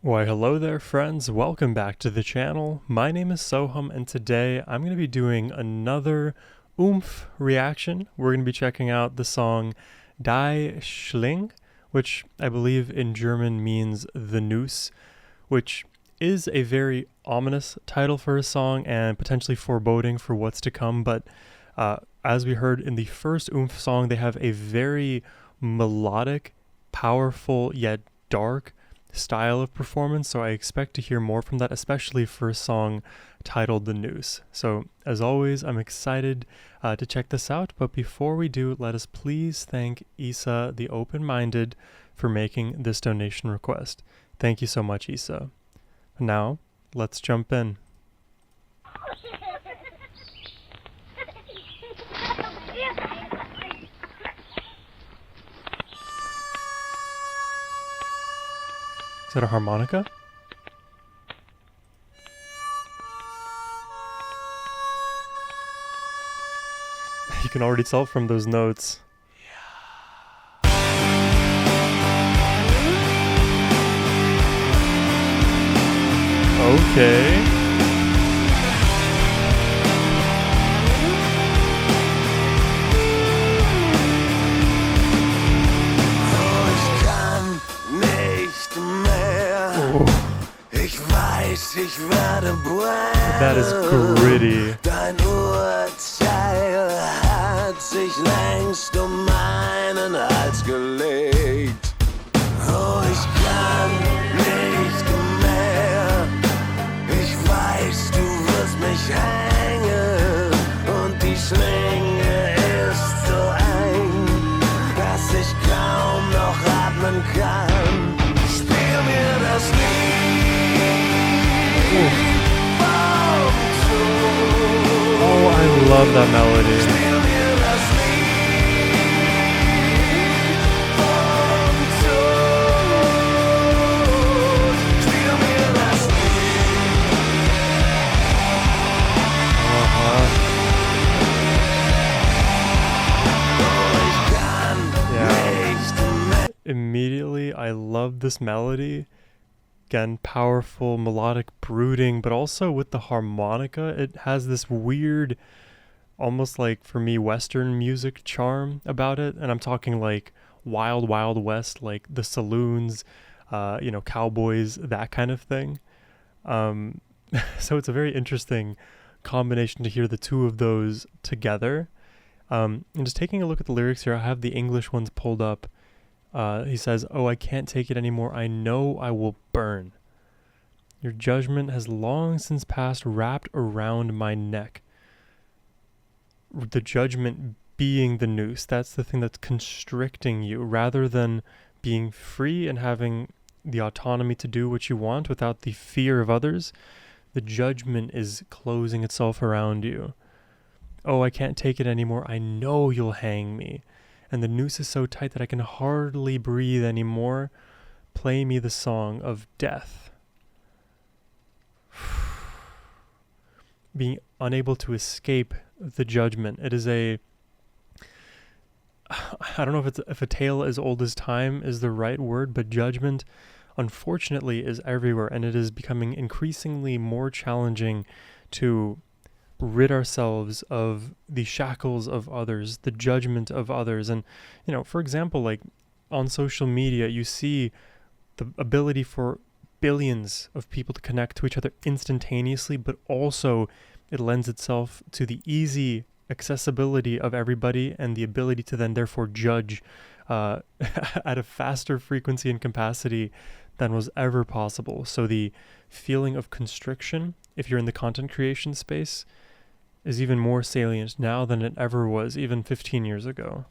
Why hello there friends, welcome back to the channel. My name is Sohum and today I'm going to be doing another OOMPH reaction. We're going to be checking out the song Die Schlinge, which I believe in German means the noose, which is a very ominous title for a song and potentially foreboding for what's to come, but as we heard in the first OOMPH song, they have a very melodic, powerful yet dark style of performance, so I expect to hear more from that, especially for a song titled The Noose. So as always, I'm excited to check this out, but before we do, let us please thank Isa the Open-Minded for making this donation request. Thank you so much, Isa. Now, let's jump in. Is that a harmonica? You can already tell from those notes. Okay. Ich werde brennen. That is gritty. Dein Urteil hat sich längst meinen Hals gelegt. Oh, ich kann nicht mehr. Ich weiß, du wirst mich hängen. Und die Schlinge ist so eng, dass ich kaum noch atmen kann. Spiel mir das Lied. Oh, I love that melody. Yeah. Immediately, I love this melody. Again, powerful, melodic, brooding, but also with the harmonica, it has this weird, almost like, for me, Western music charm about it. And I'm talking like Wild Wild West, like the saloons, cowboys, that kind of thing. So it's a very interesting combination to hear the two of those together. And just taking a look at the lyrics here, I have the English ones pulled up. He says, "Oh, I can't take it anymore. I know I will burn. Your judgment has long since passed, wrapped around my neck." The judgment being the noose. That's the thing that's constricting you, rather than being free and having the autonomy to do what you want without the fear of others. The judgment is closing itself around you. Oh, I can't take it anymore. I know you'll hang me. And the noose is so tight that I can hardly breathe anymore. Play me the song of death. Being unable to escape the judgment. It is I don't know if a tale as old as time is the right word, but judgment, unfortunately, is everywhere, and it is becoming increasingly more challenging to rid ourselves of the shackles of others, the judgment of others. And, for example, like on social media, you see the ability for billions of people to connect to each other instantaneously, but also it lends itself to the easy accessibility of everybody and the ability to then therefore judge at a faster frequency and capacity than was ever possible. So the feeling of constriction, if you're in the content creation space, is even more salient now than it ever was, even 15 years ago.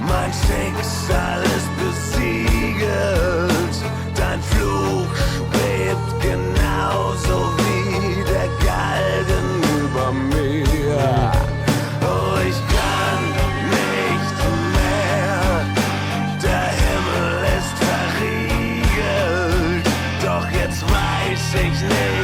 Mein Schicksal ist besiegelt. Dein Fluch schwebt genauso wie der Galgen über mir. Oh, ich kann nicht mehr. Der Himmel ist verriegelt. Doch jetzt weiß ich nicht.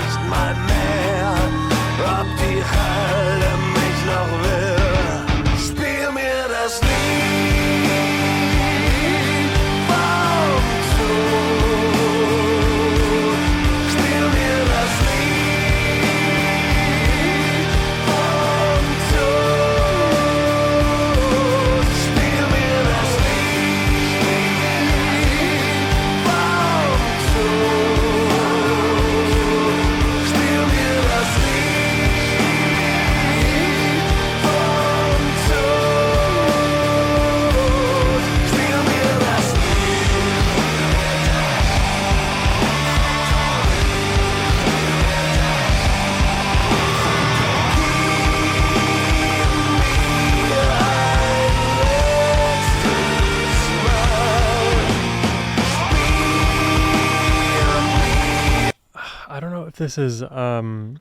if this is going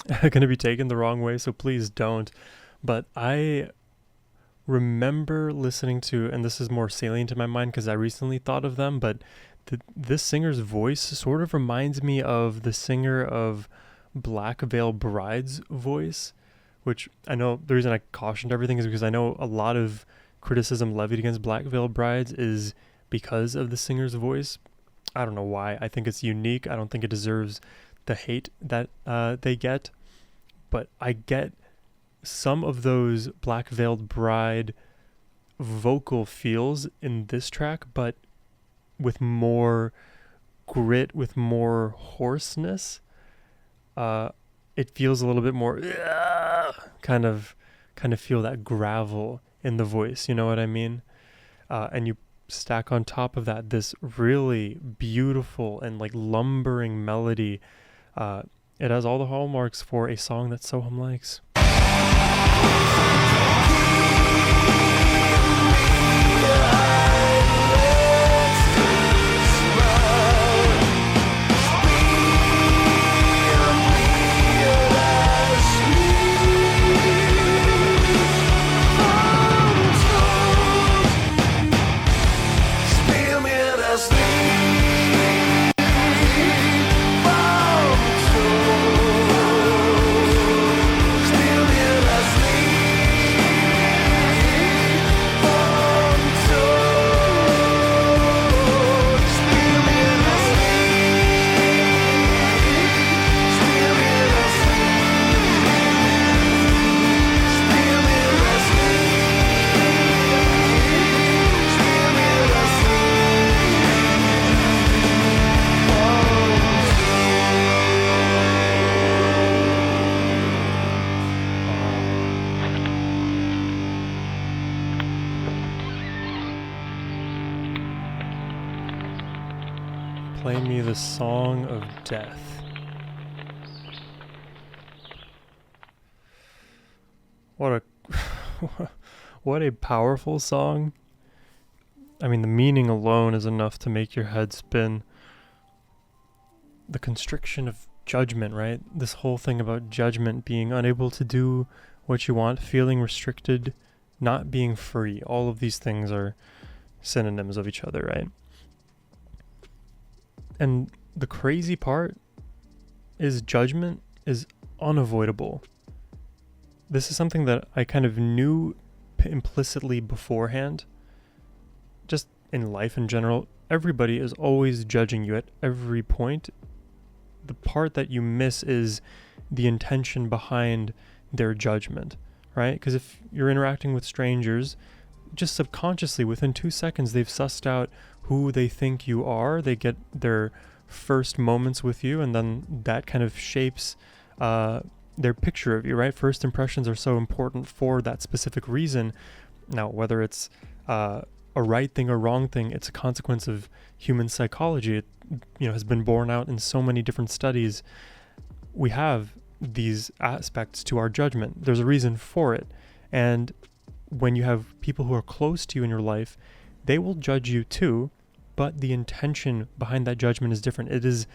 to be taken the wrong way, so please don't. But I remember listening to, and this is more salient to my mind because I recently thought of them, but this singer's voice sort of reminds me of the singer of Black Veil Bride's voice, which I know the reason I cautioned everything is because I know a lot of criticism levied against Black Veil Brides is because of the singer's voice. I don't know why. I think it's unique. I don't think it deserves the hate that they get, but I get some of those Black Veiled Bride vocal feels in this track, but with more grit, with more hoarseness. It feels a little bit more kind of feel that gravel in the voice, you know what I mean? And you stack on top of that this really beautiful and like lumbering melody. It has all the hallmarks for a song that Sohum likes. Play me the Song of Death. What a powerful song. I mean, the meaning alone is enough to make your head spin. The constriction of judgment, right? This whole thing about judgment, being unable to do what you want, feeling restricted, not being free. All of these things are synonyms of each other, right? And the crazy part is judgment is unavoidable. This is something that I kind of knew implicitly beforehand. Just in life in general, everybody is always judging you at every point. The part that you miss is the intention behind their judgment, right? Because if you're interacting with strangers, just subconsciously within 2 seconds they've sussed out who they think you are. They get their first moments with you, and then that kind of shapes their picture of you, right? First impressions are so important for that specific reason. Now, whether it's a right thing or wrong thing, it's a consequence of human psychology. It, has been borne out in so many different studies. We have these aspects to our judgment. There's a reason for it. And when you have people who are close to you in your life, they will judge you too, but the intention behind that judgment is different. It is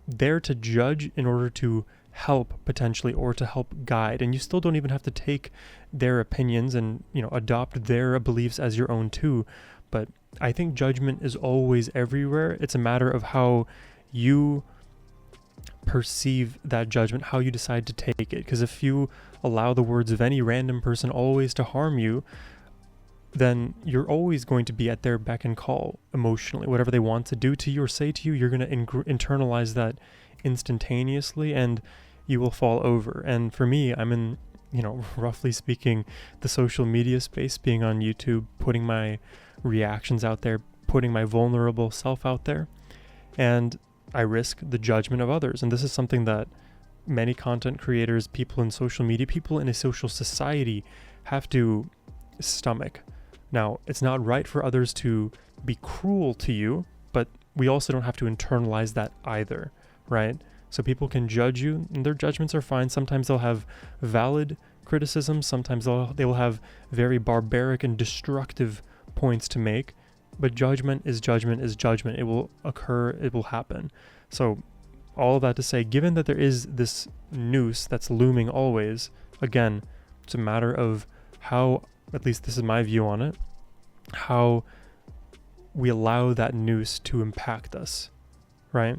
there to judge in order to help potentially, or to help guide. And you still don't even have to take their opinions and, adopt their beliefs as your own too. But I think judgment is always everywhere. It's a matter of how you perceive that judgment, how you decide to take it. Because if you allow the words of any random person always to harm you, then you're always going to be at their beck and call emotionally. Whatever they want to do to you or say to you, you're going to internalize that instantaneously, and you will fall over. And for me, I'm in, roughly speaking, the social media space, being on YouTube, putting my reactions out there, putting my vulnerable self out there, and I risk the judgment of others. And this is something that many content creators, people in social media, people in a social society have to stomach. Now, it's not right for others to be cruel to you, but we also don't have to internalize that either, right? So people can judge you, and their judgments are fine. Sometimes they'll have valid criticisms. Sometimes they will have very barbaric and destructive points to make. But judgment is judgment is judgment. It will occur. It will happen. So all that to say, given that there is this noose that's looming always, again, it's a matter of how, at least this is my view on it, how we allow that noose to impact us, right?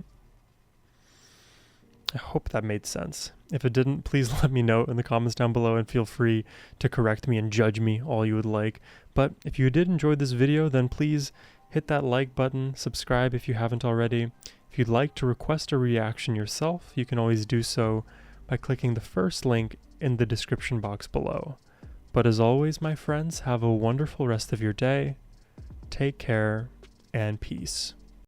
I hope that made sense. If it didn't, please let me know in the comments down below, and feel free to correct me and judge me all you would like. But if you did enjoy this video, then please hit that like button, subscribe if you haven't already. If you'd like to request a reaction yourself, you can always do so by clicking the first link in the description box below. But as always, my friends, have a wonderful rest of your day. Take care and peace.